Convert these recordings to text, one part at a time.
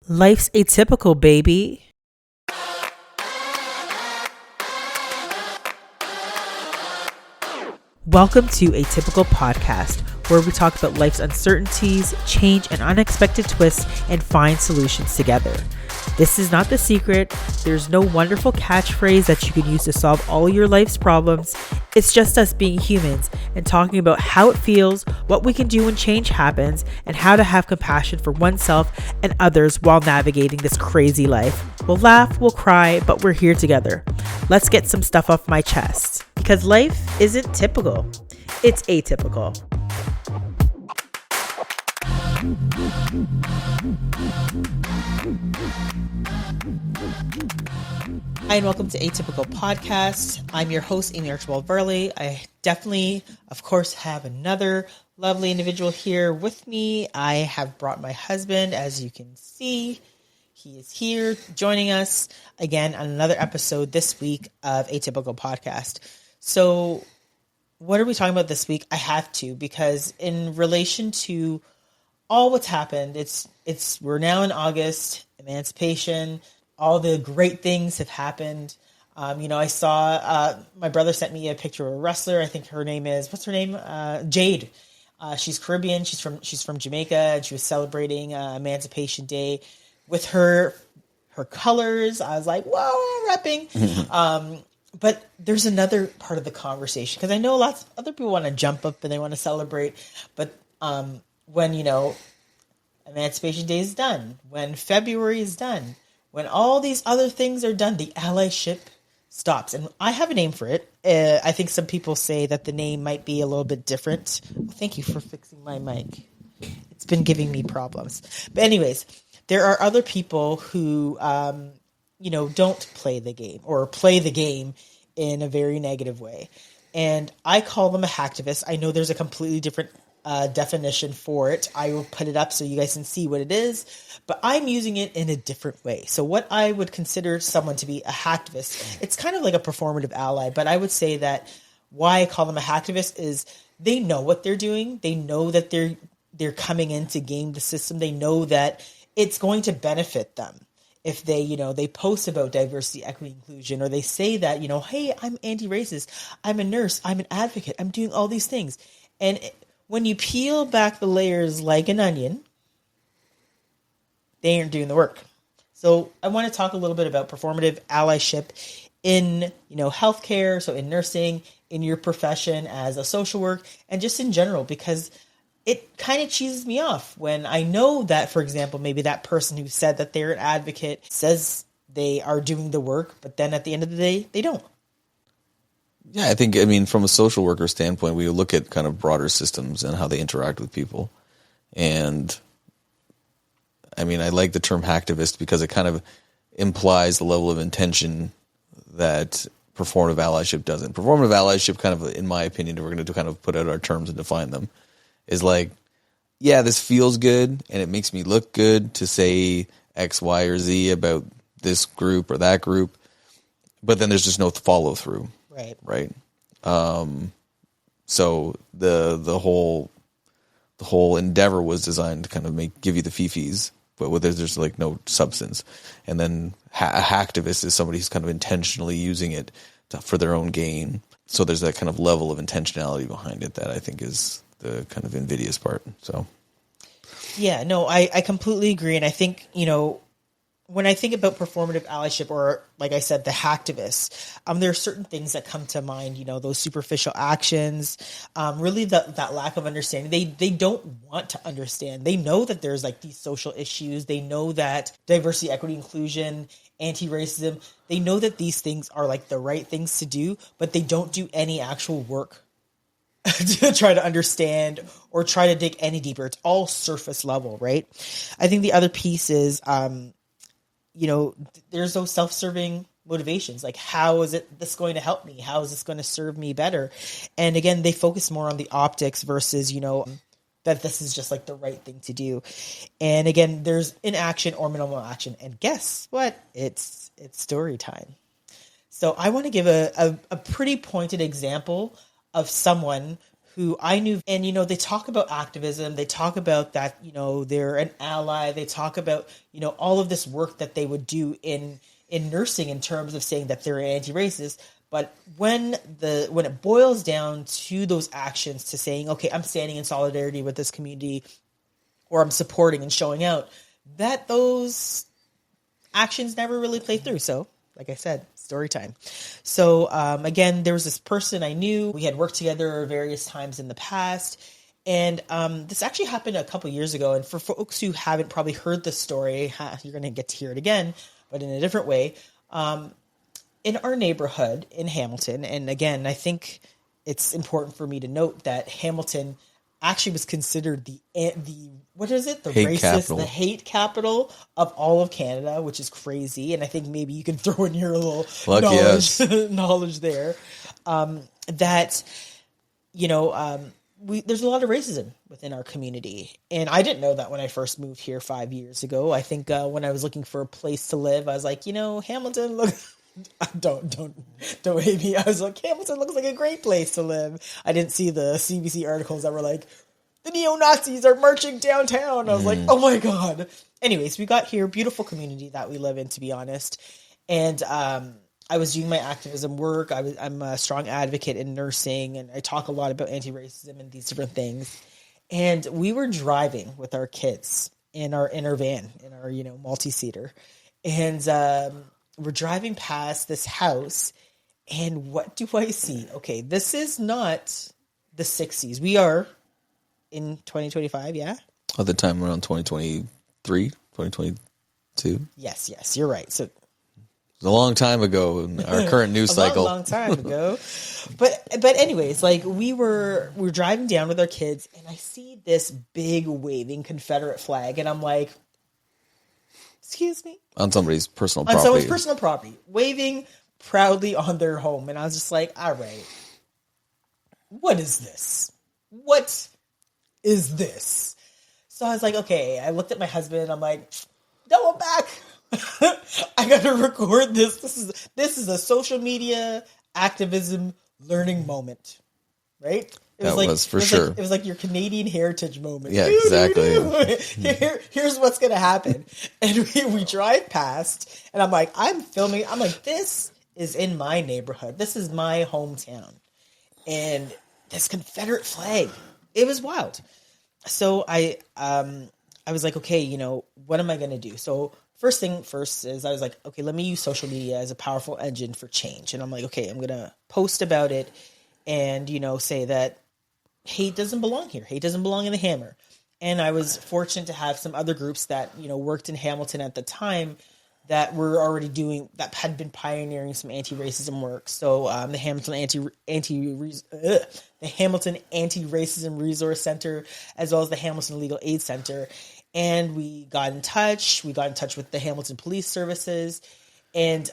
Life's atypical, baby. Welcome to Atypical Podcast, where we talk about life's uncertainties, change, and unexpected twists, and find solutions together. This is not the secret. There's no wonderful catchphrase that you can use to solve all your life's problems. It's just us being humans and talking about how it feels, what we can do when change happens, and how to have compassion for oneself and others while navigating this crazy life. We'll laugh, we'll cry, but we're here together. Let's get some stuff off my chest. Because life isn't typical, it's atypical. Hi, and welcome to Atypical Podcast. I'm your host, Amie Archibald-Varley. I definitely, of course, have another lovely individual here with me. I have brought my husband, as you can see. He is here joining us again on another episode this week of Atypical Podcast. So what are we talking about this week? I have to, because in relation to all what's happened, we're now in August, emancipation, all the great things have happened. I saw, my brother sent me a picture of a wrestler. I think her name is, what's her name? Jade. She's Caribbean. She's from Jamaica, and she was celebrating Emancipation Day with her colors. I was like, whoa, repping. But there's another part of the conversation, because I know lots of other people want to jump up and they want to celebrate. But when, Emancipation Day is done, when February is done, when all these other things are done, the allyship stops. And I have a name for it. I think some people say that the name might be a little bit different. Thank you for fixing my mic. It's been giving me problems. But anyways, there are other people who, don't play the game, or play the game in a very negative way. And I call them a hacktivist. I know there's a completely different definition for it. I will put it up so you guys can see what it is, but I'm using it in a different way. So what I would consider someone to be a hacktivist, it's kind of like a performative ally, but I would say that why I call them a hacktivist is they know what they're doing. They know that they're coming in to game the system. They know that it's going to benefit them if they post about diversity, equity, inclusion, or they say that, hey, I'm anti-racist, I'm a nurse, I'm an advocate, I'm doing all these things. And when you peel back the layers like an onion, they aren't doing the work. So I want to talk a little bit about performative allyship in, healthcare, so in nursing, in your profession as a social work, and just in general, because it kind of cheeses me off when I know that, for example, maybe that person who said that they're an advocate says they are doing the work, but then at the end of the day, they don't. Yeah, I think, from a social worker standpoint, we look at kind of broader systems and how they interact with people. And, I like the term hacktivist because it kind of implies the level of intention that performative allyship doesn't. Performative allyship kind of, in my opinion, if we're going to kind of put out our terms and define them, is like, yeah, this feels good and it makes me look good to say X, Y, or Z about this group or that group, but then there's just no follow through. Right. So the whole endeavor was designed to kind of give you the fifis, but with there's like no substance. And then a hacktivist is somebody who's kind of intentionally using it for their own gain. So there's that kind of level of intentionality behind it that I think is the kind of invidious part. So, yeah, no, I completely agree. And I think, when I think about performative allyship, or like I said, the hacktivists, there are certain things that come to mind, those superficial actions, really that lack of understanding. They don't want to understand. They know that there's like these social issues. They know that diversity, equity, inclusion, anti-racism, they know that these things are like the right things to do, but they don't do any actual work to try to understand or try to dig any deeper. It's all surface level, right? I think the other piece is, there's those self-serving motivations. Like, how is this going to help me? How is this going to serve me better? And again, they focus more on the optics versus, that this is just like the right thing to do. And again, there's inaction or minimal action. And guess what? It's story time. So I want to give a pretty pointed example of someone who I knew, and, you know, they talk about activism. They talk about that, you know, they're an ally. They talk about, you know, all of this work that they would do in nursing in terms of saying that they're anti-racist. But when it boils down to those actions, to saying, okay, I'm standing in solidarity with this community, or I'm supporting and showing out, that those actions never really play through. So, like I said, story time. So, again, there was this person I knew. We had worked together various times in the past. And this actually happened a couple years ago. And for folks who haven't probably heard this story, you're going to get to hear it again, but in a different way. In our neighborhood in Hamilton, and again, I think it's important for me to note that Hamilton actually was considered the what is it? The hate racist, capital. the hate capital of all of Canada, which is crazy. And I think maybe you can throw in your little knowledge there. That, you know, there's a lot of racism within our community. And I didn't know that when I first moved here 5 years ago. I think when I was looking for a place to live, I was like, you know, Hamilton, look. Don't hate me. I was like, Hamilton looks like a great place to live. I didn't see the CBC articles that were like, the neo-Nazis are marching downtown. I was like, oh my God. Anyways, we got here, beautiful community that we live in, to be honest. And I was doing my activism work. I'm a strong advocate in nursing, and I talk a lot about anti-racism and these different things. And we were driving with our kids in our van, in our, you know, multi-seater. And we're driving past this house, and what do I see? Okay, this is not the 60s. We are in 2025, yeah? At the time around 2023, 2022. Yes, you're right. So it was a long time ago in our current news cycle. A long time ago. But anyways, like we're driving down with our kids, and I see this big waving Confederate flag, and I'm like, excuse me? On somebody's personal property. On someone's personal property, waving proudly on their home. And I was just like, all right, what is this? What is this? So I was like, okay. I looked at my husband. I'm like, double back. I got to record this. This is a social media activism learning moment, right? It was like your Canadian heritage moment. Yeah, exactly. Here's what's going to happen. And we drive past, and I'm like, I'm filming. I'm like, this is in my neighborhood. This is my hometown. And this Confederate flag, it was wild. So I was like, okay, you know, what am I going to do? So first thing first is I was like, okay, let me use social media as a powerful engine for change. And I'm like, okay, I'm going to post about it and, you know, say that hate doesn't belong here. Hate doesn't belong in the Hammer. And I was fortunate to have some other groups that, you know, worked in Hamilton at the time that were already that had been pioneering some anti-racism work. So the Hamilton Anti-Racism Resource Center, as well as the Hamilton Legal Aid Center. And we got in touch. We got in touch with the Hamilton Police Services. And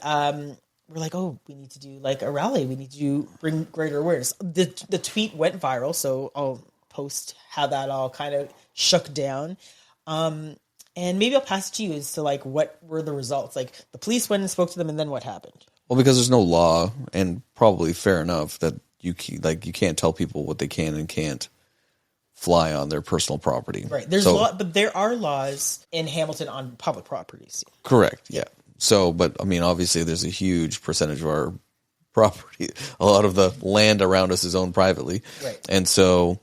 we're like, oh, we need to do like a rally. We need to bring greater awareness. The tweet went viral, so I'll post how that all kind of shook down. And maybe I'll pass it to you as to like what were the results. Like the police went and spoke to them, and then what happened? Well, because there's no law, and probably fair enough that you can't tell people what they can and can't fly on their personal property. Right. But there are laws in Hamilton on public properties. Correct. Yeah. So, but I mean, obviously there's a huge percentage of our property. A lot of the land around us is owned privately. Right. And so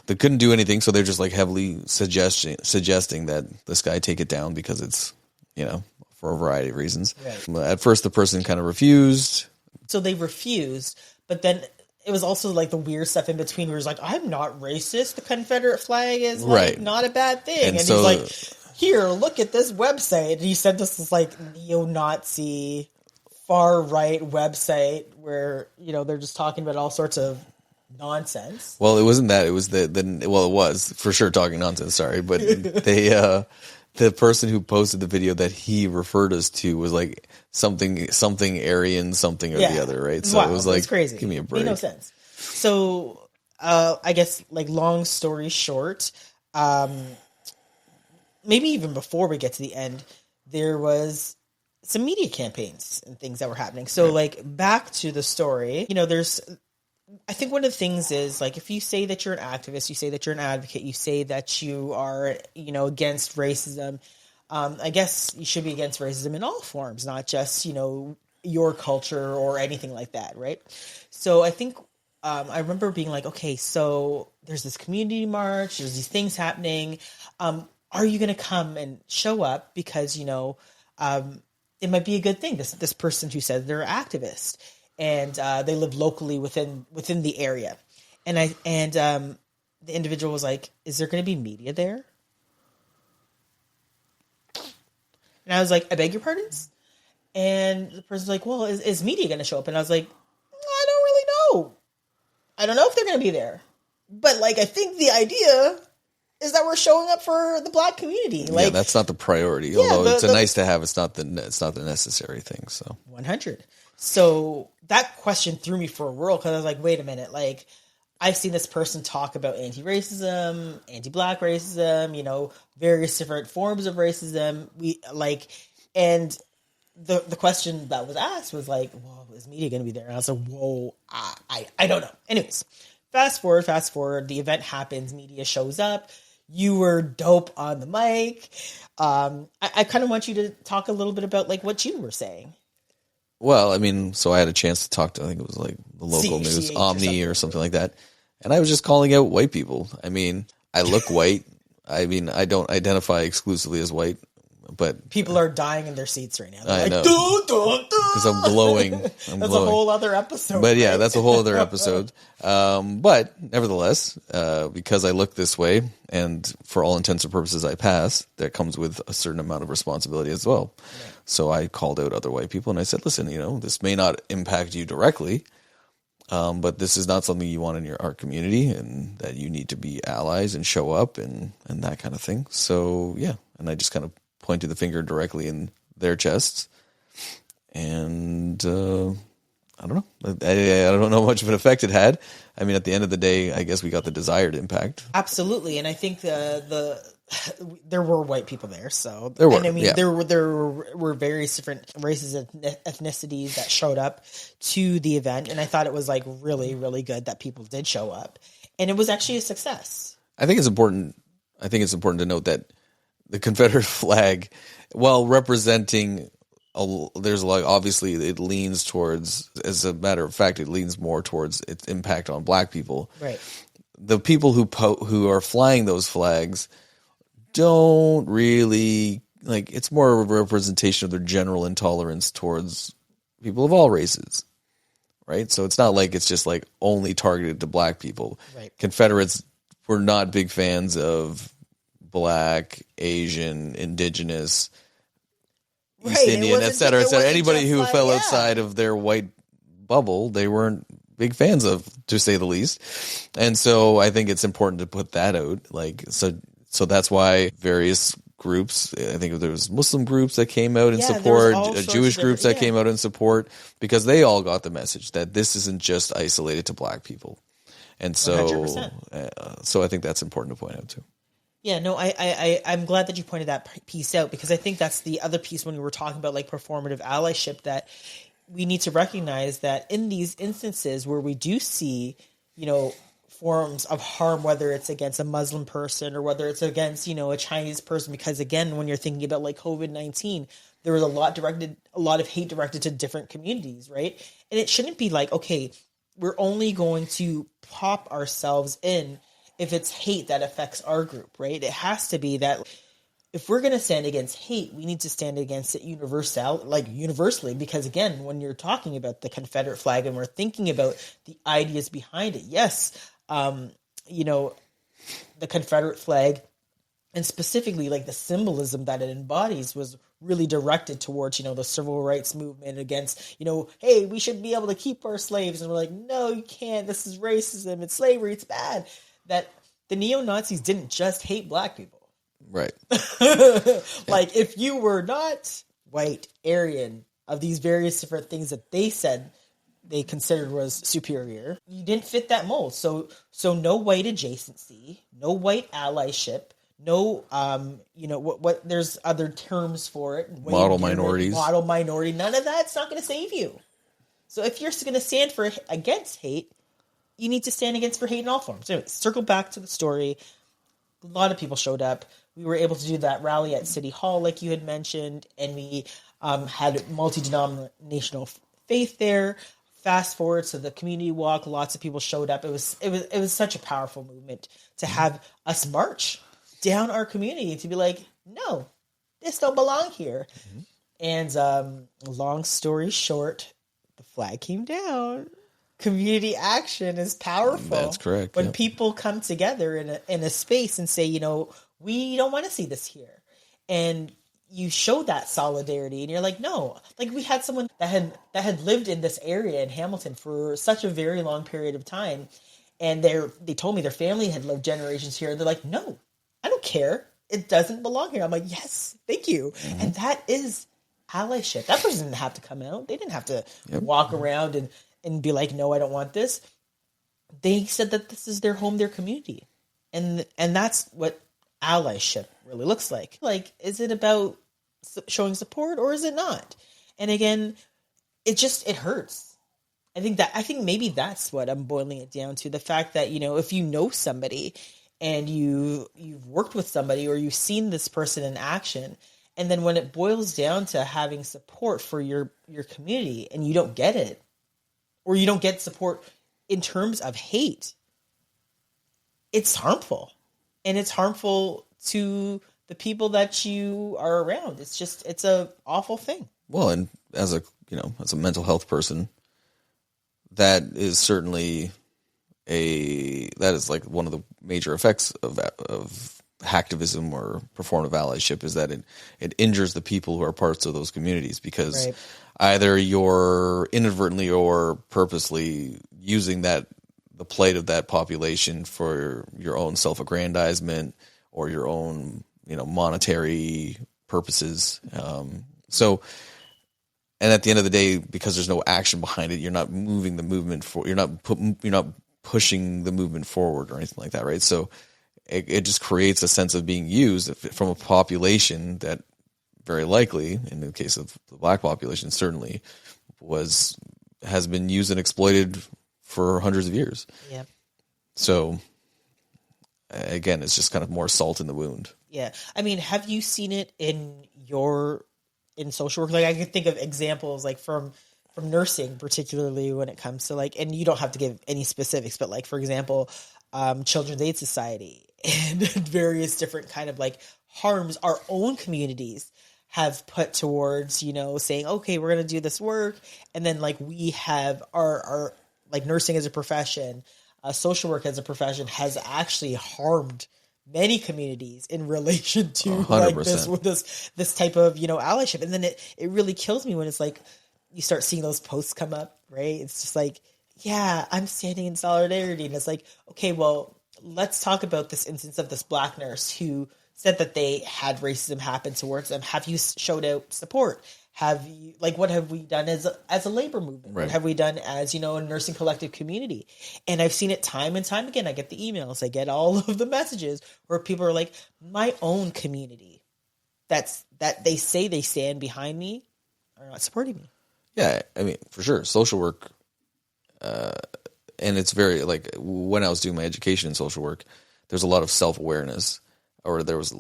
they couldn't do anything. So they're just like heavily suggesting that this guy take it down because it's, you know, for a variety of reasons. Right. At first the person kind of refused. So they refused, but then it was also like the weird stuff in between where it's like, I'm not racist. The Confederate flag is like not a bad thing. And so, he's like, here, look at this website. And he sent us this like neo-Nazi far right website where, you know, they're just talking about all sorts of nonsense. Well, it wasn't that. It was it was for sure talking nonsense. Sorry. But the person who posted the video that he referred us to was like something Aryan, something or the other, right? So it was like, crazy. Give me a break. Made no sense. So, I guess like long story short, maybe even before we get to the end, there was some media campaigns and things that were happening. So like back to the story, you know, there's I think one of the things is, like, if you say that you're an activist, you say that you're an advocate, you say that you are, against racism, I guess you should be against racism in all forms, not just, your culture or anything like that, right? So I think I remember being like, okay, so there's this community march, there's these things happening. Are you going to come and show up? Because, it might be a good thing. This person who said they're an activist and they live locally within the area. And the individual was like, is there going to be media there? And I was like, I beg your pardons? And the person's like, well, is media going to show up? And I was like, I don't really know. I don't know if they're going to be there. But, like, I think the idea is that we're showing up for the Black community. Like, yeah, that's not the priority. Yeah, although it's a nice to have. It's not the necessary thing. So 100. So that question threw me for a whirl because I was like, wait a minute. Like, I've seen this person talk about anti-racism, anti-Black racism, various different forms of racism. And the question that was asked was like, well, is media going to be there? And I was like, whoa, I don't know. Anyways, fast forward, the event happens, media shows up. You were dope on the mic. I kind of want you to talk a little bit about, like, what you were saying. Well, I mean, so I had a chance to talk to, I think it was like the local news, Omni or something like that. And I was just calling out white people. I mean, I look white. I mean, I don't identify exclusively as white, but people are dying in their seats right now. They're I know. Because I'm glowing. That's a whole other episode. But yeah, that's a whole other episode. But nevertheless, because I look this way and for all intents and purposes I pass, that comes with a certain amount of responsibility as well. Right. So I called out other white people and I said, listen, this may not impact you directly, but this is not something you want in our community, and that you need to be allies and show up and that kind of thing. So yeah, and I just kind of pointed the finger directly in their chests. And I don't know. I don't know how much of an effect it had. I mean, at the end of the day, I guess we got the desired impact. Absolutely, and I think there were white people there. So there were. And I mean, yeah. there were various different races and ethnicities that showed up to the event, and I thought it was, like, really, really good that people did show up, and it was actually a success. I think it's important to note that the Confederate flag, while representing, there's like, obviously it leans towards, as a matter of fact, it leans more towards its impact on Black people. Right. The people who are flying those flags don't really, like, it's more of a representation of their general intolerance towards people of all races. Right. So it's not like it's just like only targeted to Black people. Right. Confederates were not big fans of Black, Asian, Indigenous, East Indian, et cetera, et cetera. Anybody who fell outside of their white bubble, they weren't big fans of, to say the least. And so I think it's important to put that out. Like, so that's why various groups, I think there was Muslim groups that came out in support, Jewish groups that came out in support, because they all got the message that this isn't just isolated to Black people. And so, so I think that's important to point out too. Yeah, no, I'm glad that you pointed that piece out, because I think that's the other piece when we were talking about, like, performative allyship, that we need to recognize that in these instances where we do see, forms of harm, whether it's against a Muslim person or whether it's against, a Chinese person, because again, when you're thinking about, like, COVID-19, there was a lot of hate directed to different communities, right? And it shouldn't be like, okay, we're only going to pop ourselves in if it's hate that affects our group, right? It has to be that if we're going to stand against hate, we need to stand against it universally, because again, when you're talking about the Confederate flag and we're thinking about the ideas behind it, yes, the Confederate flag, and specifically, like, the symbolism that it embodies, was really directed towards, the civil rights movement against, hey, we should be able to keep our slaves. And we're like, no, you can't. This is racism. It's slavery. It's bad. That the neo-Nazis didn't just hate Black people. Right. Like, if you were not white, Aryan, of these various different things that they said they considered was superior, you didn't fit that mold. So no white adjacency, no white allyship, no, what there's other terms for it. Model minorities. Model minority. None of that's not going to save you. So if you're going to stand against hate, you need to stand against for hate in all forms. Anyway, circle back to the story. A lot of people showed up. We were able to do that rally at City Hall, like you had mentioned, and we had multi-denominational faith there. Fast forward to the community walk, lots of people showed up. It was such a powerful movement to have us march down our community to be like, no, this don't belong here. Mm-hmm. And long story short, the flag came down. Community action is powerful. That's correct. When people come together in a space and say, you know, we don't want to see this here. And you show that solidarity and you're like, no, like we had someone that had lived in this area in Hamilton for such a very long period of time. And they told me their family had lived generations here. They're like, no, I don't care. It doesn't belong here. I'm like, yes, thank you. Mm-hmm. And that is allyship. That person didn't have to come out. They didn't have to walk around and be like, no, I don't want this. They said that this is their home, their community. And that's what allyship really looks like. Like, is it about showing support or is it not? And again, it hurts. I think maybe that's what I'm boiling it down to. The fact that, you know, if you know somebody and you've worked with somebody or you've seen this person in action, and then when it boils down to having support for your community and you don't get it, or you don't get support in terms of hate, it's harmful. And it's harmful to the people that you are around. It's a awful thing. Well, and as a mental health person, that is certainly that is like one of the major effects of HACKtavism or performative allyship, is that it injures the people who are parts of those communities, because either you're inadvertently or purposely using the plight of that population for your own self-aggrandizement or your own, monetary purposes. And at the end of the day, because there's no action behind it, you're not moving the movement you're not pushing the movement forward or anything like that, right? So it just creates a sense of being used from a population that very likely, in the case of the Black population, certainly has been used and exploited for hundreds of years. Yeah. So again, it's just kind of more salt in the wound. Yeah. I mean, have you seen it in social work? Like, I could think of examples like from nursing, particularly when it comes to and you don't have to give any specifics, but like, for example, Children's Aid Society and various different kind of harms our own communities have put towards, saying, okay, we're going to do this work. And then we have our nursing as a profession, social work as a profession has actually harmed many communities in relation to this type of, allyship. And then it really kills me when it's you start seeing those posts come up, right? It's just yeah, I'm standing in solidarity. And it's okay, well, let's talk about this instance of this Black nurse who said that they had racism happen towards them. Have you showed out support? Have you, what have we done as a labor movement? Right. What have we done as, a nursing collective community? And I've seen it time and time again. I get the emails, I get all of the messages where people are like, my own community that they say they stand behind me are not supporting me. Yeah, I mean, for sure. Social work, and it's very, when I was doing my education in social work, there's a lot of self-awareness. Or there was,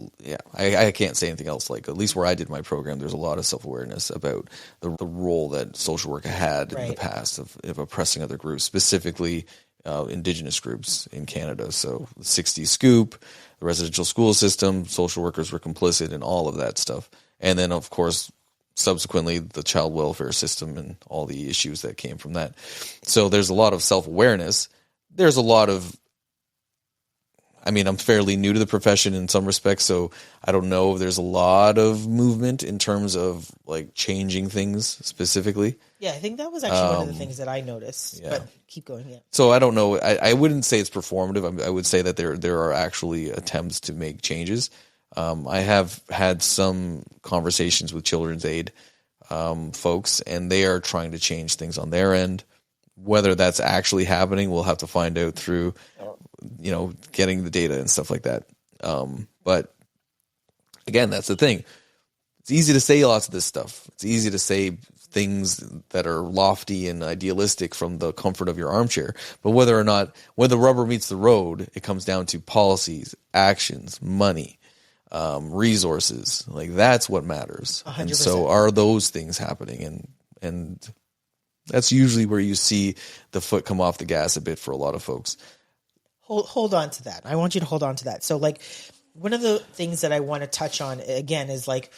I can't say anything else. At least where I did my program, there's a lot of self-awareness about the role that social work had in the past of oppressing other groups, specifically Indigenous groups in Canada. So the 60s scoop, the residential school system, social workers were complicit in all of that stuff. And then, of course, subsequently the child welfare system and all the issues that came from that. So there's a lot of self-awareness. There's a lot of, I'm fairly new to the profession in some respects, so I don't know if there's a lot of movement in terms of changing things specifically. Yeah, I think that was actually one of the things that I noticed. Yeah. But keep going. Yeah. So I don't know. I wouldn't say it's performative. I would say that there are actually attempts to make changes. I have had some conversations with Children's Aid folks, and they are trying to change things on their end. Whether that's actually happening, we'll have to find out through, getting the data and stuff like that. But again, that's the thing. It's easy to say lots of this stuff. It's easy to say things that are lofty and idealistic from the comfort of your armchair. But whether or not, when the rubber meets the road, it comes down to policies, actions, money, resources. Like, that's what matters. 100%. And so are those things happening? And that's usually where you see the foot come off the gas a bit for a lot of folks. Hold on to that. I want you to hold on to that. So, like, one of the things that I want to touch on again is, like,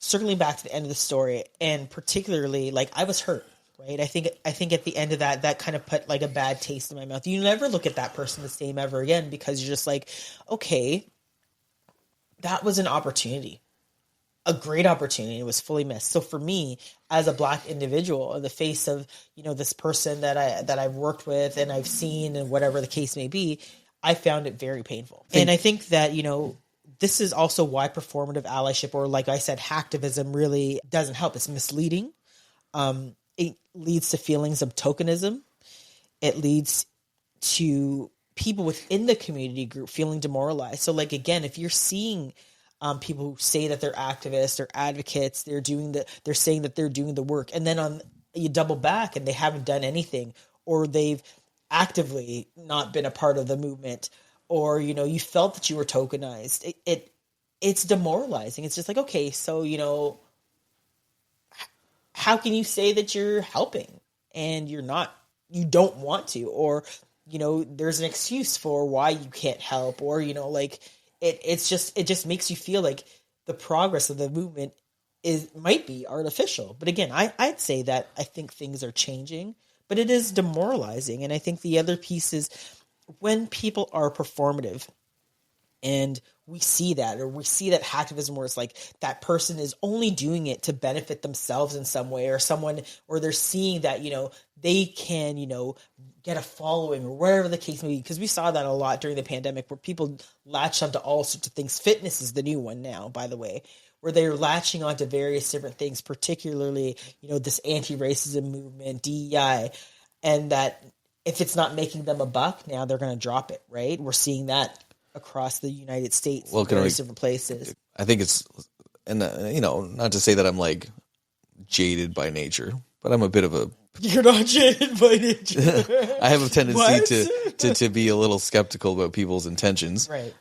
circling back to the end of the story, and particularly, like, I was hurt, right? I think at the end of that kind of put like a bad taste in my mouth. You never look at that person the same ever again, because you're just like, okay, that was an opportunity, a great opportunity. It was fully missed. So for me, as a Black individual, in the face of, you know, this person that I've worked with and I've seen, and whatever the case may be, I found it very painful. And I think that, you know, this is also why performative allyship, or like I said, hacktivism, really doesn't help. It's misleading. It leads to feelings of tokenism. It leads to people within the community group feeling demoralized. So, like, again, if you're seeing people who say that they're activists or advocates, they're saying that they're doing the work, and then you double back and they haven't done anything, or they've actively not been a part of the movement, or, you know, you felt that you were tokenized. It's demoralizing. It's just like, okay, so, you know, how can you say that you're helping and you're not, you don't want to, or, you know, there's an excuse for why you can't help, or, you know, like, it just makes you feel like the progress of the movement might be artificial. But again, I'd say that I think things are changing, but it is demoralizing. And I think the other piece is, when people are performative, and we see that hacktivism, where it's like that person is only doing it to benefit themselves in some way, or they're seeing that, you know, they can, you know, get a following, or whatever the case may be. Because we saw that a lot during the pandemic, where people latched onto all sorts of things. Fitness is the new one now, by the way, where they're latching onto various different things, particularly, you know, this anti-racism movement, DEI, and that if it's not making them a buck, now they're going to drop it, right? We're seeing that across the United States, various different places. I think it's, and you know, not to say that I'm like jaded by nature, but I'm a bit of a. You're not jaded by nature. I have a tendency to be a little skeptical about people's intentions. Right.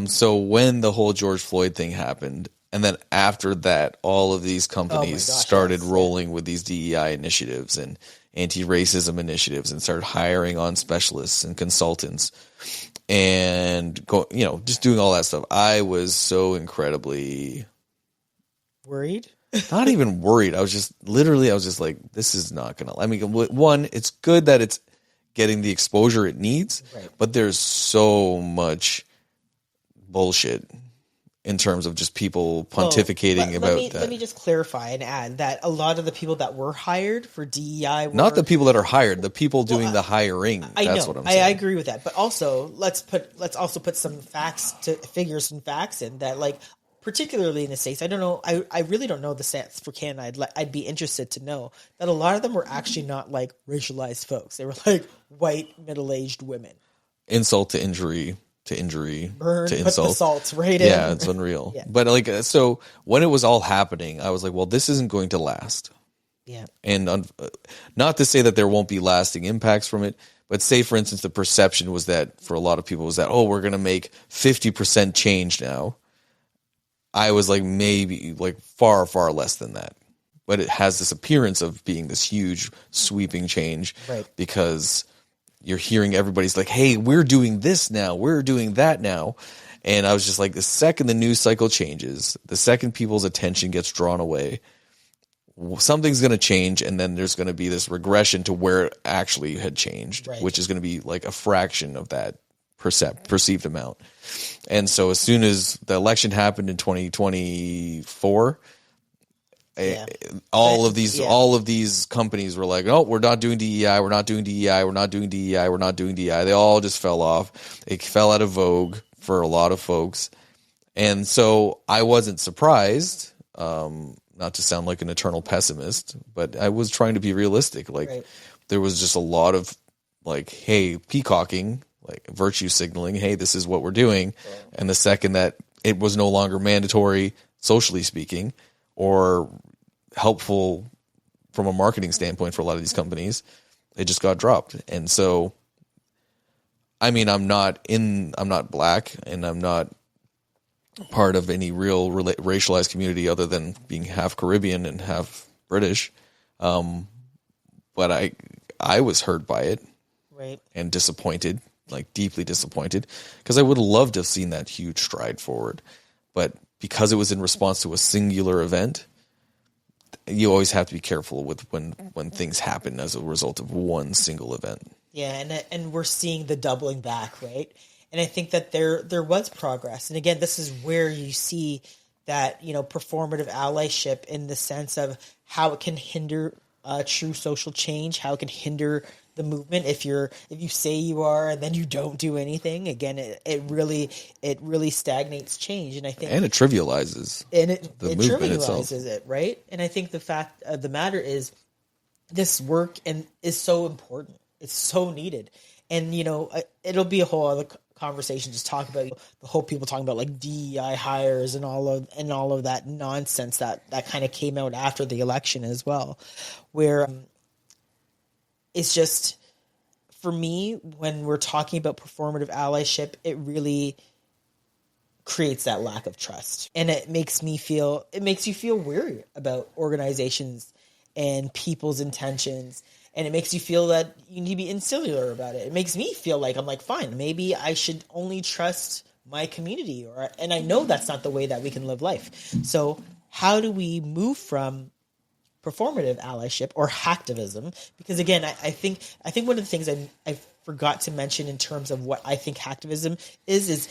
So when the whole George Floyd thing happened, and then after that, all of these companies started rolling with these DEI initiatives and anti-racism initiatives, and started hiring on specialists and consultants, and just doing all that stuff. I was so incredibly worried. Not even worried. I was just like, this is not gonna. I mean, one, it's good that it's getting the exposure it needs, right, but there's so much bullshit in terms of just people pontificating about that. Let me just clarify and add that a lot of the people that were hired for DEI were... Not the people that are hired, the people doing the hiring. That's what I'm saying. I agree with that. But also, let's also put some figures and facts in that, like, particularly in the States, I don't know, I really don't know the stats for Canada. I'd be interested to know that a lot of them were actually not like racialized folks. They were like white, middle-aged women. Insult to injury. To injury, burn, to insult. Put the salts right in. Yeah, it's unreal. Yeah. But like, so when it was all happening, I was like, well, this isn't going to last. Yeah. And not to say that there won't be lasting impacts from it, but say, for instance, the perception was that for a lot of people was that, oh, we're going to make 50% change now. I was like, maybe like far, far less than that. But it has this appearance of being this huge sweeping change, right, because you're hearing everybody's like, hey, we're doing this now, we're doing that now. And I was just like, the second the news cycle changes, the second people's attention gets drawn away, something's going to change, and then there's going to be this regression to where it actually had changed, right, which is going to be like a fraction of that perceived amount. And so as soon as the election happened in 2024, all of these companies were like, oh, we're not doing DEI, we're not doing DEI, we're not doing DEI, we're not doing DEI. They all just fell off. It fell out of vogue for a lot of folks. And so I wasn't surprised, not to sound like an eternal pessimist, but I was trying to be realistic. Like, right, there was just a lot of like, hey, peacocking, like virtue signaling, hey, this is what we're doing. Yeah. And the second that it was no longer mandatory, socially speaking, or helpful from a marketing standpoint for a lot of these companies, it just got dropped. And so, I mean, I'm not black, and I'm not part of any real racialized community other than being half Caribbean and half British. But I was hurt by it, right, and disappointed, like deeply disappointed, because I would have loved to have seen that huge stride forward. But because it was in response to a singular event, you always have to be careful with when things happen as a result of one single event. Yeah, and we're seeing the doubling back, right? And I think that there was progress. And again, this is where you see that, performative allyship in the sense of how it can hinder true social change, how it can hinder the movement. If you say you are and then you don't do anything, again, it really stagnates change. And I think, and it trivializes the movement itself. It, right? And I think the fact of the matter is, this work is so important. It's so needed. And it'll be a whole other conversation just talk about the whole people talking about like DEI hires and all of that nonsense that kind of came out after the election as well, where it's just, for me, when we're talking about performative allyship, it really creates that lack of trust, and it makes you feel weary about organizations and people's intentions. And it makes you feel that you need to be insular about it. It makes me feel like I'm like, fine, maybe I should only trust my community, and I know that's not the way that we can live life. So how do we move from performative allyship or hacktavism? Because again, I think one of the things I forgot to mention in terms of what I think hacktavism is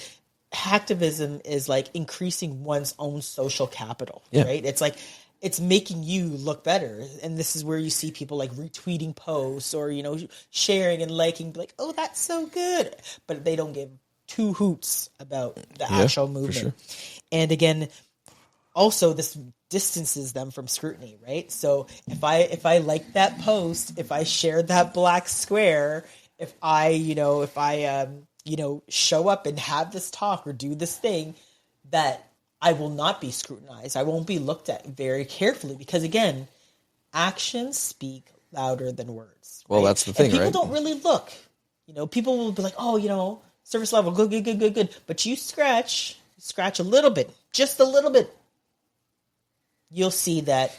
hacktavism is like increasing one's own social capital, right? It's like, it's making you look better. And this is where you see people like retweeting posts or, sharing and liking, like, oh, that's so good. But they don't give two hoots about the actual movement. Sure. And again, also this distances them from scrutiny, right? So if I like that post, if I shared that black square, if I show up and have this talk or do this thing, that I will not be scrutinized. I won't be looked at very carefully because, again, actions speak louder than words. Well, right? That's the thing, and people right? don't really look. People will be like, oh, service level, good. But you scratch a little bit, just a little bit, you'll see that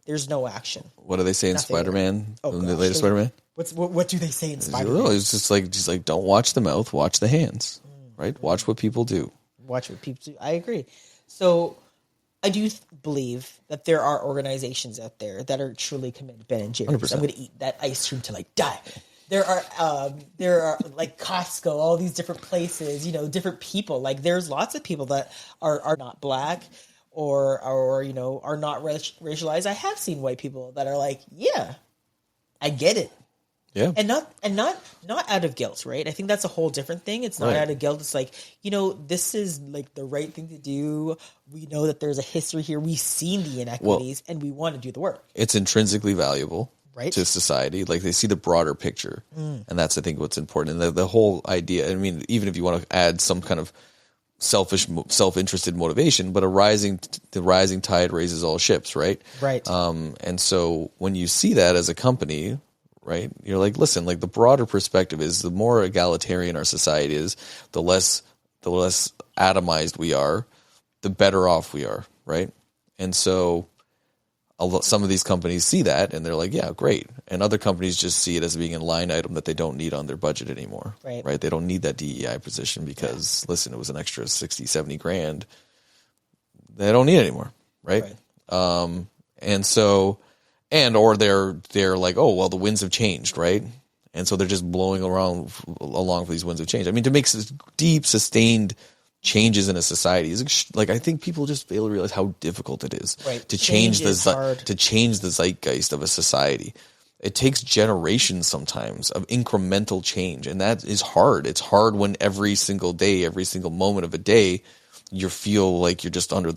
there's no action. What do they say in Spider-Man? The latest Spider-Man? What do they say in Spider-Man? It's just like don't watch the mouth, watch the hands, right? Watch what people do. Watch what people do. I agree. So I do believe that there are organizations out there that are truly committed. Ben and Jerry's. 100%. I'm going to eat that ice cream till I die. There are like Costco, all these different places, different people. Like there's lots of people that are not black or are not racialized. I have seen white people that are like, yeah, I get it. Yeah. And not out of guilt, right? I think that's a whole different thing. It's not out of guilt. It's like, this is like the right thing to do. We know that there's a history here. We've seen the inequities and we want to do the work. It's intrinsically valuable to society. Like they see the broader picture. And that's, I think, what's important. And the whole idea, I mean, even if you want to add some kind of self-interested motivation, but the rising tide raises all ships, right? Right. And so when you see that as a company, right, you're like, listen, like the broader perspective is the more egalitarian our society is, the less atomized we are, the better off we are, right? And so some of these companies see that and they're like, yeah, great. And other companies just see it as being a line item that they don't need on their budget anymore, right? They don't need that DEI position because, listen, it was an extra 60, 70 grand. They don't need it anymore, right? And so... or they're like, oh, well, the winds have changed, right? And so they're just blowing along for these winds of change. I mean, to make deep, sustained changes in a society is like, I think people just fail to realize how difficult it is to change the zeitgeist of a society. It takes generations sometimes of incremental change, and that is hard. It's hard when every single day, every single moment of a day, you feel like you're just under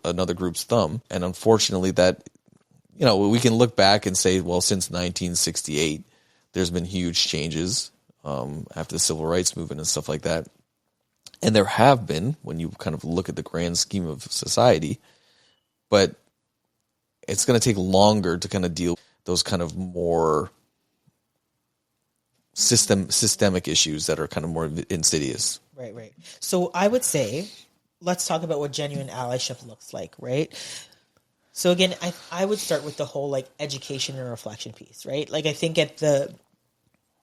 another group's thumb. And unfortunately, that. We can look back and say, well, since 1968, there's been huge changes after the civil rights movement and stuff like that. And there have been, when you kind of look at the grand scheme of society. But it's going to take longer to kind of deal with those kind of more systemic issues that are kind of more insidious. Right. So I would say, let's talk about what genuine allyship looks like, right? So again, I would start with the whole like education and reflection piece, right? Like I think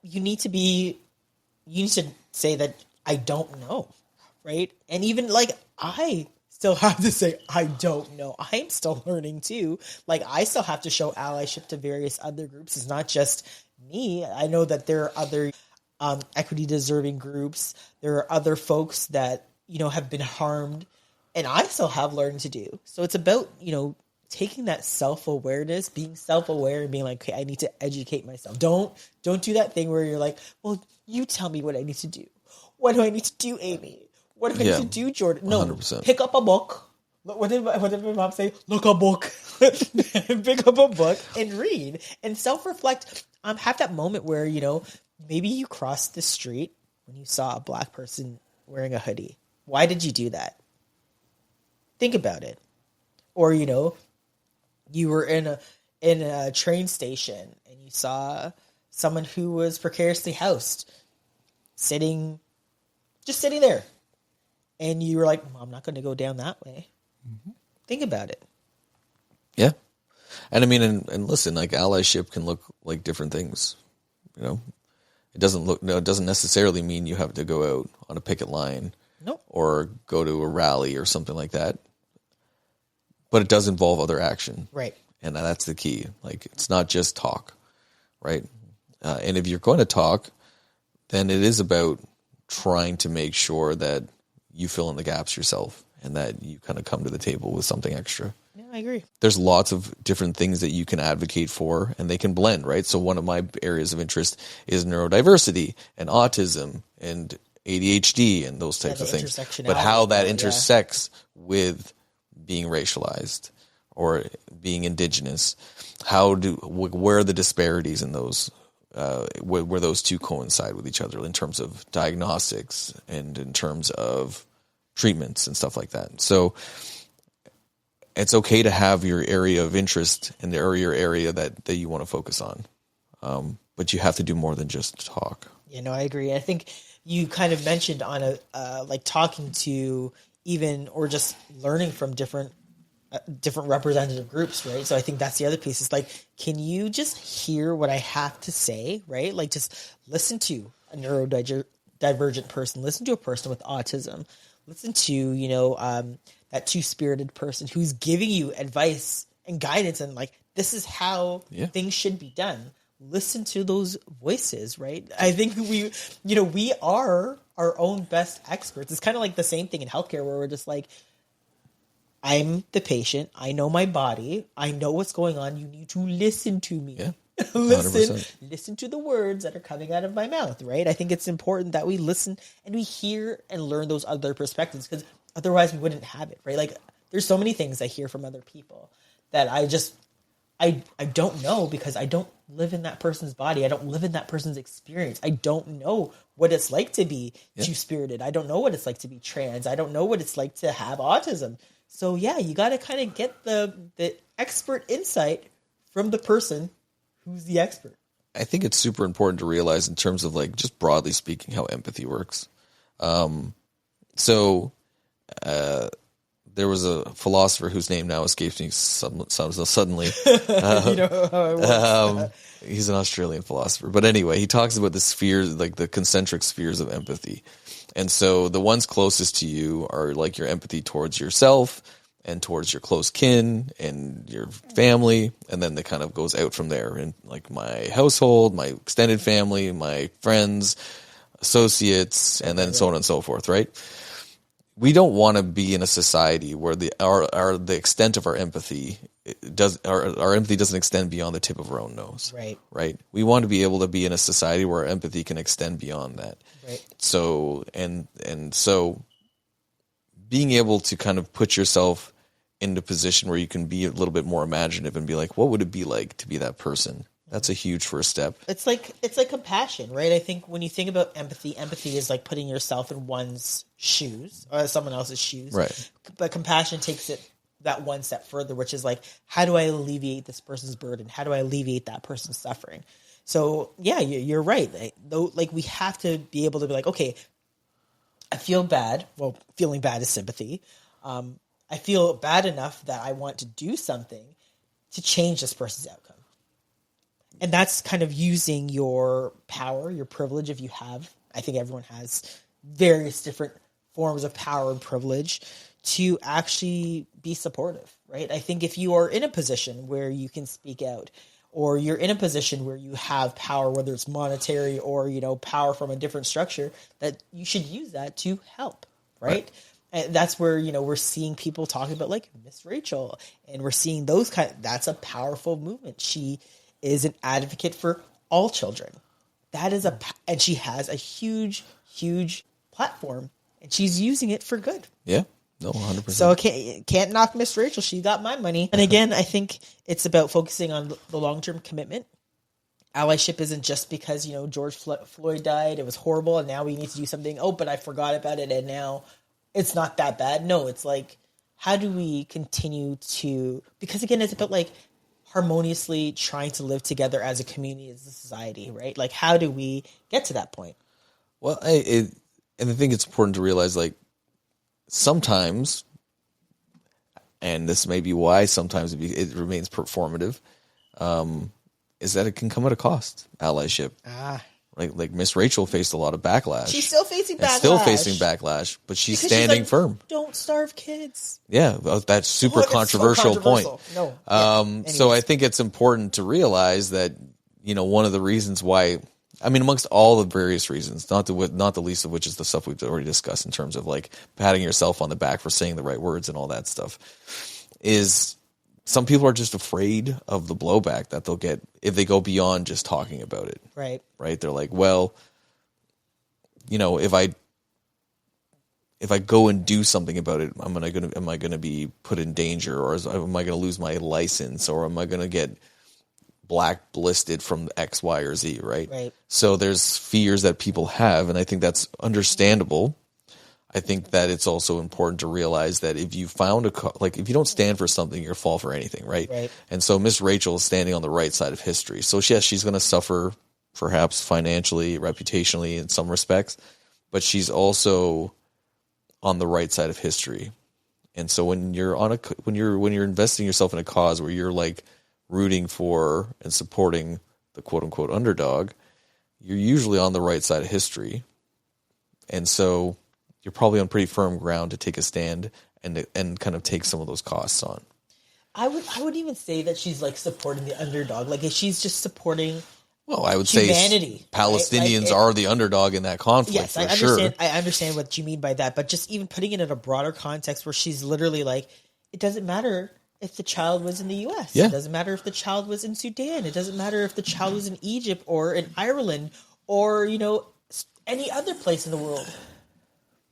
you need to say that I don't know, right? And even like I still have to say I don't know. I'm still learning too. Like I still have to show allyship to various other groups. It's not just me. I know that there are other equity deserving groups. There are other folks that, have been harmed, and I still have learning to do. So it's about, taking that self-awareness, being self-aware and being like, okay, I need to educate myself. Don't do that thing where you're like, well, you tell me what I need to do. What do I need to do, Amie? What do I need to do, Jordan? No, 100%. Pick up a book. What did my mom say? Look a book. Pick up a book and read and self-reflect. Have that moment where, maybe you crossed the street when you saw a black person wearing a hoodie. Why did you do that? Think about it. Or, you were in a train station and you saw someone who was precariously housed just sitting there. And you were like, well, I'm not going to go down that way. Mm-hmm. Think about it. Yeah. And I mean, and listen, like allyship can look like different things. It doesn't necessarily mean you have to go out on a picket line or go to a rally or something like that. But it does involve other action. Right. And that's the key. Like, it's not just talk, right? And if you're going to talk, then it is about trying to make sure that you fill in the gaps yourself and that you kind of come to the table with something extra. Yeah, I agree. There's lots of different things that you can advocate for, and they can blend, right? So one of my areas of interest is neurodiversity and autism and ADHD and those types of things. But how that intersects with being racialized or being indigenous, where are the disparities in those, where those two coincide with each other in terms of diagnostics and in terms of treatments and stuff like that. So it's okay to have your area of interest and your area that you want to focus on. But you have to do more than just talk. I agree. I think you kind of mentioned on like talking to even, or just learning from different representative groups, right? So I think that's the other piece. Is like, can you just hear what I have to say, right? Like, just listen to a neurodivergent person, listen to a person with autism, listen to, that two-spirited person who's giving you advice and guidance and like, this is how things should be done. Listen to those voices, right? I think we are our own best experts. It's kind of like the same thing in healthcare where we're just like, I'm the patient. I know my body. I know what's going on. You need to listen to me. Yeah. Listen to the words that are coming out of my mouth, right? I think it's important that we listen and we hear and learn those other perspectives, because otherwise we wouldn't have it, right? Like, there's so many things I hear from other people that I don't know, because I don't live in that person's body. I don't live in that person's experience. I don't know what it's like to be two-spirited. I don't know what it's like to be trans. I don't know what it's like to have autism. So yeah, you got to kind of get the expert insight from the person who's the expert. I think it's super important to realize in terms of like, just broadly speaking, how empathy works. There was a philosopher whose name now escapes me suddenly. He's an Australian philosopher. But anyway, he talks about the spheres, like the concentric spheres of empathy. And so the ones closest to you are like your empathy towards yourself and towards your close kin and your family. And then it kind of goes out from there. And like my household, my extended family, my friends, associates, and then so on and so forth, right? We don't want to be in a society where the extent of our empathy our empathy doesn't extend beyond the tip of our own nose. Right. We want to be able to be in a society where our empathy can extend beyond that. Right. So so being able to kind of put yourself into a position where you can be a little bit more imaginative and be like, what would it be like to be that person? That's a huge first step. It's like compassion, right? I think when you think about empathy is like putting yourself in one's shoes or someone else's shoes. Right. But compassion takes it that one step further, which is like, how do I alleviate this person's burden? How do I alleviate that person's suffering? So yeah, you're right. Like we have to be able to be like, okay, I feel bad. Well, feeling bad is sympathy. I feel bad enough that I want to do something to change this person's outcome. And that's kind of using your power, your privilege, if you have. I think everyone has various different forms of power and privilege to actually be supportive, right? I think if you are in a position where you can speak out, or you're in a position where you have power, whether it's monetary or, power from a different structure, that you should use that to help, right? And that's where, we're seeing people talking about like Miss Rachel, and we're seeing that's a powerful movement. She is an advocate for all children. And she has a huge, huge platform, and she's using it for good. Yeah. No, 100%. So can't knock Miss Rachel. She got my money. And again, I think it's about focusing on the long-term commitment. Allyship isn't just because, George Floyd died. It was horrible, and now we need to do something. Oh, but I forgot about it, and now it's not that bad. No, it's like, how do we continue to... Because again, it's about like harmoniously trying to live together as a community, as a society, right? Like, how do we get to that point? Well, and I think it's important to realize, like, sometimes, and this may be why sometimes it remains performative, is that it can come at a cost. Allyship. Like Miss Rachel faced a lot of backlash. She's still facing backlash. But she's standing firm. Don't starve kids. Yeah, that's super controversial point. No. So I think it's important to realize that, one of the reasons why, amongst all the various reasons, not the least of which is the stuff we've already discussed in terms of like patting yourself on the back for saying the right words and all that stuff, is some people are just afraid of the blowback that they'll get if they go beyond just talking about it. Right. Right. They're like, well, if I go and do something about it, am I going to be put in danger, or am I going to lose my license, or am I going to get blacklisted from X, Y, or Z, right? Right. So there's fears that people have, and I think that's understandable. I think that it's also important to realize that if you found if you don't stand for something, you'll fall for anything, right? Right. And so Miss Rachel is standing on the right side of history. So yes, she's going to suffer perhaps financially, reputationally in some respects, but she's also on the right side of history. And so when you're when you're investing yourself in a cause where you're like rooting for and supporting the quote unquote underdog, you're usually on the right side of history. And so you're probably on pretty firm ground to take a stand and kind of take some of those costs on. I would even say that she's like supporting the underdog. Like, if she's just supporting I would humanity, say Palestinians are the underdog in that conflict. Yes, I understand. Sure. I understand what you mean by that, but just even putting it in a broader context where she's literally like, it doesn't matter if the child was in the U.S. Yeah. It doesn't matter if the child was in Sudan. It doesn't matter if the child was in Egypt or in Ireland or, any other place in the world.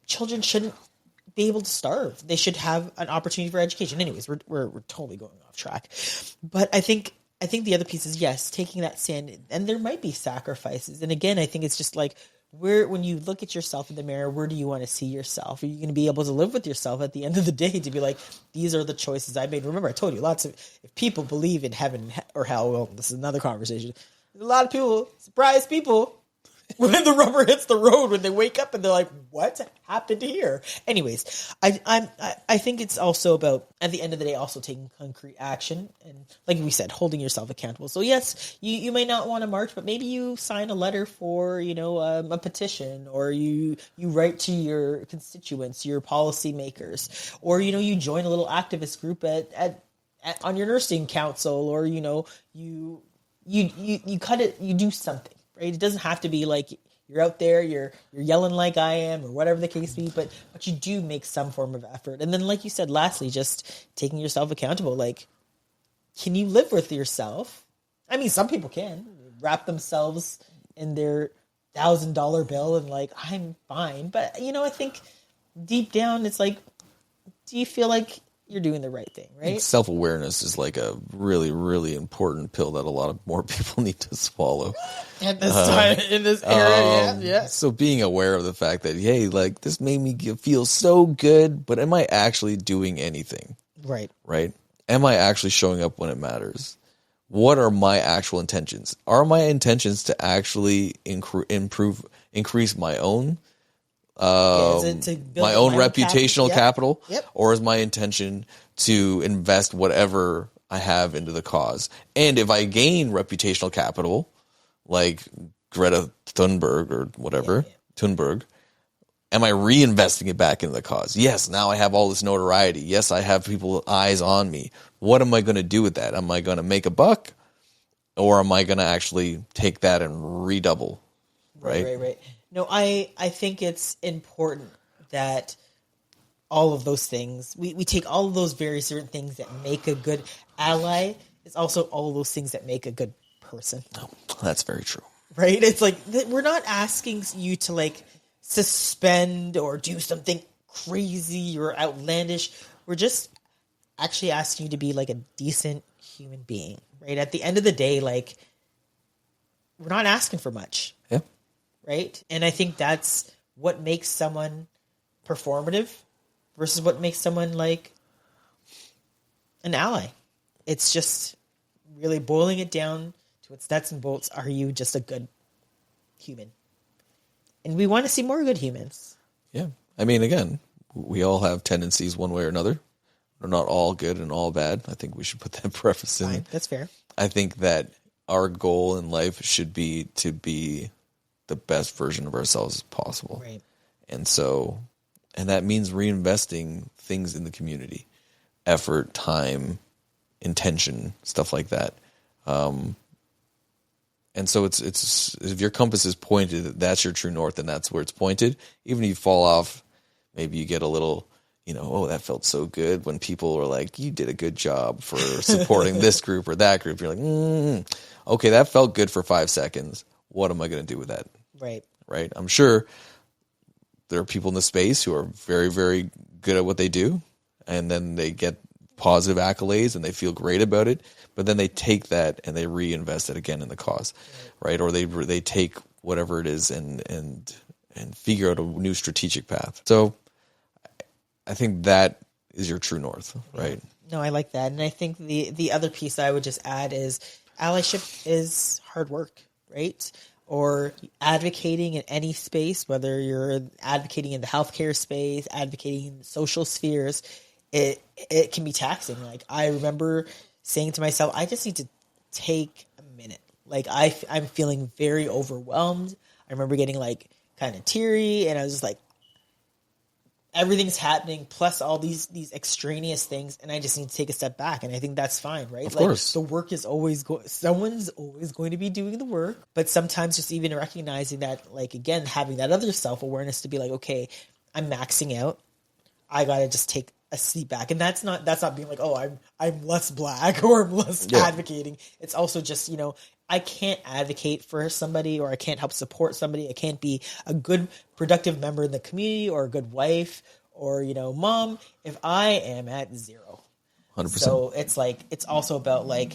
Children shouldn't be able to starve. They should have an opportunity for education. Anyways, we're totally going off track. But I think the other piece is, yes, taking that stand, and there might be sacrifices. And again, I think it's just like, when you look at yourself in the mirror, where do you want to see yourself? Are you going to be able to live with yourself at the end of the day to be like, these are the choices I made? Remember, I told you, if people believe in heaven or hell, well, this is another conversation. There's a lot of people, surprise people, when the rubber hits the road, when they wake up and they're like, what happened here? Anyways, I think it's also about, at the end of the day, also taking concrete action. And like we said, holding yourself accountable. So yes, you may not want to march, but maybe you sign a letter for, a petition, or you write to your constituents, your policymakers, or, you join a little activist group on your nursing council, or, you cut it, you do something. Right? It doesn't have to be like you're out there, you're yelling like I am, or whatever the case be, but you do make some form of effort. And then, like you said, lastly, just taking yourself accountable. Like, can you live with yourself? Some people can wrap themselves in their $1,000 bill and like, I'm fine. But, I think deep down, it's like, do you feel like you're doing the right thing, right? Self-awareness is like a really, really important pill that a lot of more people need to swallow at this time in this era. Yeah. So being aware of the fact that, hey, like, this made me feel so good, but am I actually doing anything? Right. Right? Am I actually showing up when it matters? What are my actual intentions? Are my intentions to actually increase my own my own reputational capital? Yep. Or is my intention to invest whatever I have into the cause? And if I gain reputational capital, like Greta Thunberg or whatever, Thunberg, am I reinvesting it back into the cause? Yes, now I have all this notoriety. Yes, I have people eyes on me. What am I going to do with that? Am I going to make a buck? Or am I going to actually take that and redouble? Right. No, I think it's important that all of those things, we take all of those various different things that make a good ally. It's also all of those things that make a good person. Oh, that's very true. Right? It's like, we're not asking you to like suspend or do something crazy or outlandish. We're just actually asking you to be like a decent human being, right? At the end of the day, like, we're not asking for much. Yeah. Right? And I think that's what makes someone performative versus what makes someone like an ally. It's just really boiling it down to its nuts and bolts. Are you just a good human? And we want to see more good humans. Yeah. I mean, again, we all have tendencies one way or another. We're not all good and all bad. I think we should put that preface in. Fine, that's fair. I think that our goal in life should be to be the best version of ourselves as possible. Right. And that means reinvesting things in the community, effort, time, intention, stuff like that. And so it's if your compass is pointed, that's your true north, and that's where it's pointed. Even if you fall off, maybe you get a little, oh, that felt so good when people are like, you did a good job for supporting this group or that group. You're like, okay, that felt good for 5 seconds. What am I going to do with that? Right. I'm sure there are people in the space who are very, very good at what they do, and then they get positive accolades and they feel great about it, but then they take that and they reinvest it again in the cause, right? Or they take whatever it is and figure out a new strategic path. So I think that is your true north, right? No, I like that. And I think the other piece I would just add is allyship is hard work, right? Or advocating in any space, whether you're advocating in the healthcare space, advocating in the social spheres, it can be taxing. Like, I remember saying to myself, I just need to take a minute. Like, I'm feeling very overwhelmed. I remember getting like kind of teary, and I was just like, everything's happening, plus all these extraneous things, and I just need to take a step back. And I think that's fine, right? Of course. The work is always someone's always going to be doing the work, but sometimes just even recognizing that, like, again, having that other self-awareness to be like, okay, I'm maxing out. I got to just take a seat back. And that's not being like, oh, I'm less black or I'm less advocating. It's also just, I can't advocate for somebody, or I can't help support somebody. I can't be a good, productive member in the community or a good wife or, mom if I am at 0. 100%. So it's like, it's also about like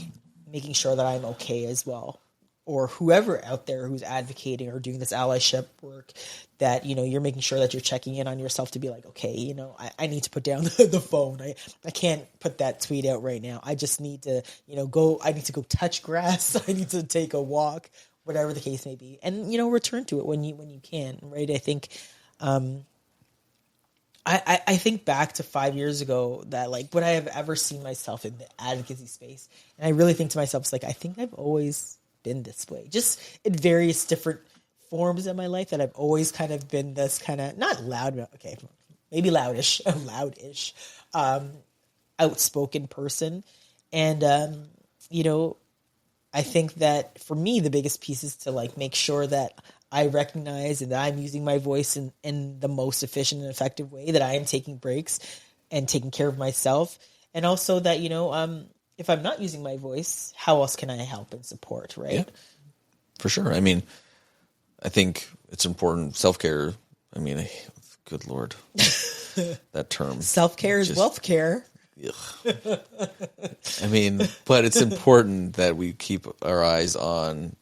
making sure that I'm okay as well. Or whoever out there who's advocating or doing this allyship work, that, you're making sure that you're checking in on yourself to be like, okay, I need to put down the phone. I can't put that tweet out right now. I just need to, I need to go touch grass. I need to take a walk, whatever the case may be. And, return to it when you can, right? I think, I think back to 5 years ago that, like, would I have ever seen myself in the advocacy space? And I really think to myself, it's like, I think I've always been this way, just in various different forms in my life, that I've always kind of been this kind of, not loud, okay, maybe loudish, outspoken person. And, I think that for me, the biggest piece is to like make sure that I recognize and that I'm using my voice in the most efficient and effective way, that I am taking breaks and taking care of myself. And also that, if I'm not using my voice, how else can I help and support, right? Yeah, for sure. I mean, I think it's important. Self-care, I mean, good Lord, that term. Self-care is wealth care. I mean, but it's important that we keep our eyes on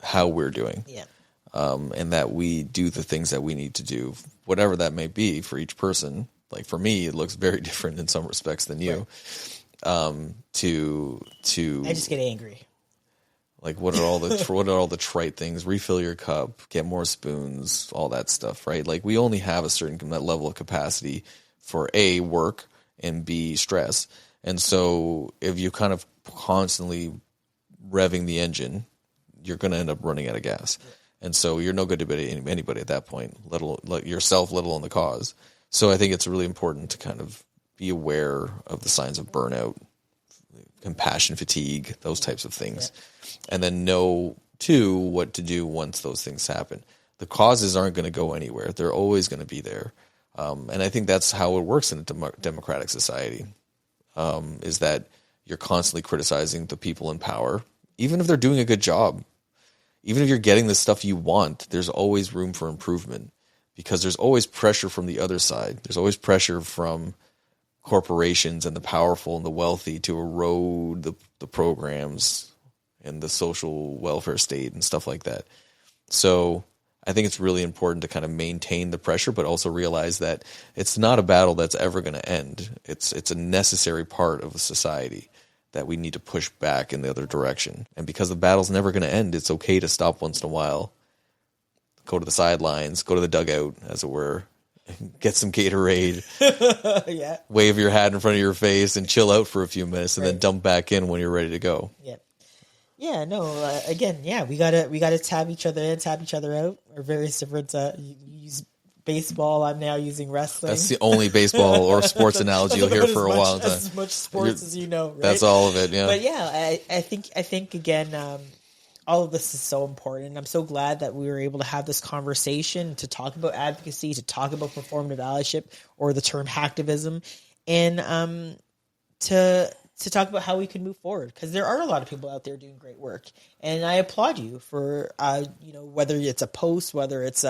how we're doing. Yeah. And that we do the things that we need to do, whatever that may be for each person, like for me, it looks very different in some respects than you. Right. To I just get angry. Like what are all the trite things? Refill your cup, get more spoons, all that stuff, right? Like we only have a certain level of capacity for A, work, and B, stress. And so if you kind of constantly revving the engine, you're going to end up running out of gas. And so you're no good to anybody at that point, let alone yourself, let alone the cause. So I think it's really important to kind of be aware of the signs of burnout, compassion fatigue, those types of things. And then know, too, what to do once those things happen. The causes aren't going to go anywhere. They're always going to be there. And I think that's how it works in a democratic society, is that you're constantly criticizing the people in power, even if they're doing a good job. Even if you're getting the stuff you want, there's always room for improvement because there's always pressure from the other side. There's always pressure from corporations and the powerful and the wealthy to erode the programs and the social welfare state and stuff like that. So I think it's really important to kind of maintain the pressure, but also realize that it's not a battle that's ever going to end. It's a necessary part of a society that we need to push back in the other direction. And because the battle's never going to end, it's okay to stop once in a while, go to the sidelines, go to the dugout, as it were, get some Gatorade, wave your hat in front of your face and chill out for a few minutes and then dump back in when you're ready to go. Yeah, no, again, we gotta tab each other in, tab each other out, or various different, you use baseball, I'm now using wrestling. That's the only baseball or sports analogy you'll hear for a while. As much sports as you know, right? That's all of it, yeah. But yeah, I think again, all of this is so important. I'm so glad that we were able to have this conversation to talk about advocacy, to talk about performative allyship, or the term HACKtavism, and to talk about how we can move forward, because there are a lot of people out there doing great work, and I applaud you for whether it's a post, whether it's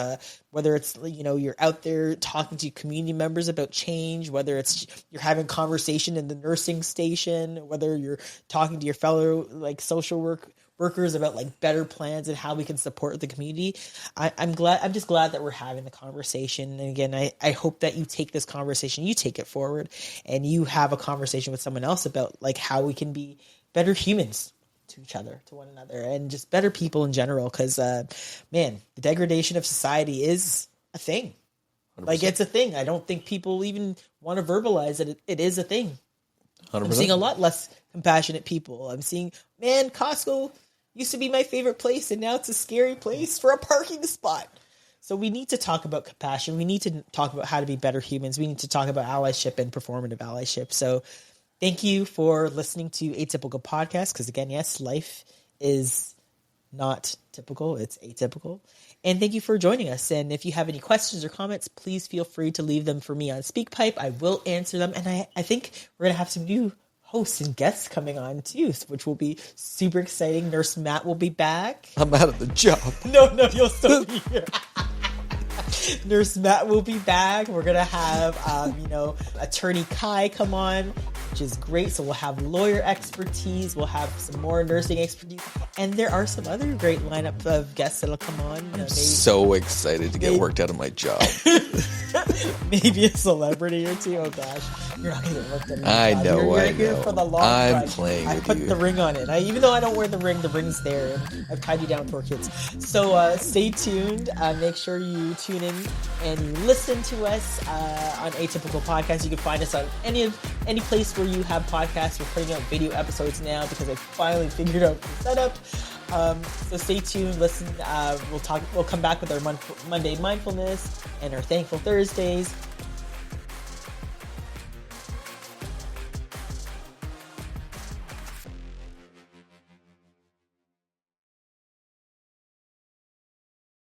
you're out there talking to community members about change, whether it's you're having conversation in the nursing station, whether you're talking to your fellow social workers about better plans and how we can support the community. I'm just glad that we're having the conversation. And again, I hope that you take this conversation, you take it forward, and you have a conversation with someone else about how we can be better humans to each other, to one another, and just better people in general. Because man, the degradation of society is a thing. 100%. It's a thing. I don't think people even want to verbalize that it is a thing. 100%. I'm seeing a lot less compassionate people. I'm seeing, man, Costco used to be my favorite place, and now it's a scary place for a parking spot. So we need to talk about compassion. We need to talk about how to be better humans. We need to talk about allyship and performative allyship. So thank you for listening to Atypical Podcast, because again, yes, life is not typical, it's atypical. And thank you for joining us. And if you have any questions or comments, please feel free to leave them for me on Speakpipe. I will answer them. And I think we're going to have some new hosts and guests coming on too, which will be super exciting. Nurse Matt will be back. I'm out of the job. No, you'll still be here. Nurse Matt will be back. We're gonna have Attorney Kai come on, which is great. So we'll have lawyer expertise, we'll have some more nursing expertise, and there are some other great lineup of guests that'll come on. I'm so excited to get worked out of my job. Maybe a celebrity or two. Oh gosh, you're not gonna get worked out of I your job. know. You're here for the long I'm run. playing I with put you. the ring on it. Even though I don't wear the ring's there. I've tied you down for kids. So stay tuned. Make sure you tune in and you listen to us on Atypical Podcast. You can find us on any place where you have podcasts. We're putting out video episodes now because I finally figured out the setup. So stay tuned, listen. We'll come back with our Monday mindfulness and our Thankful Thursdays.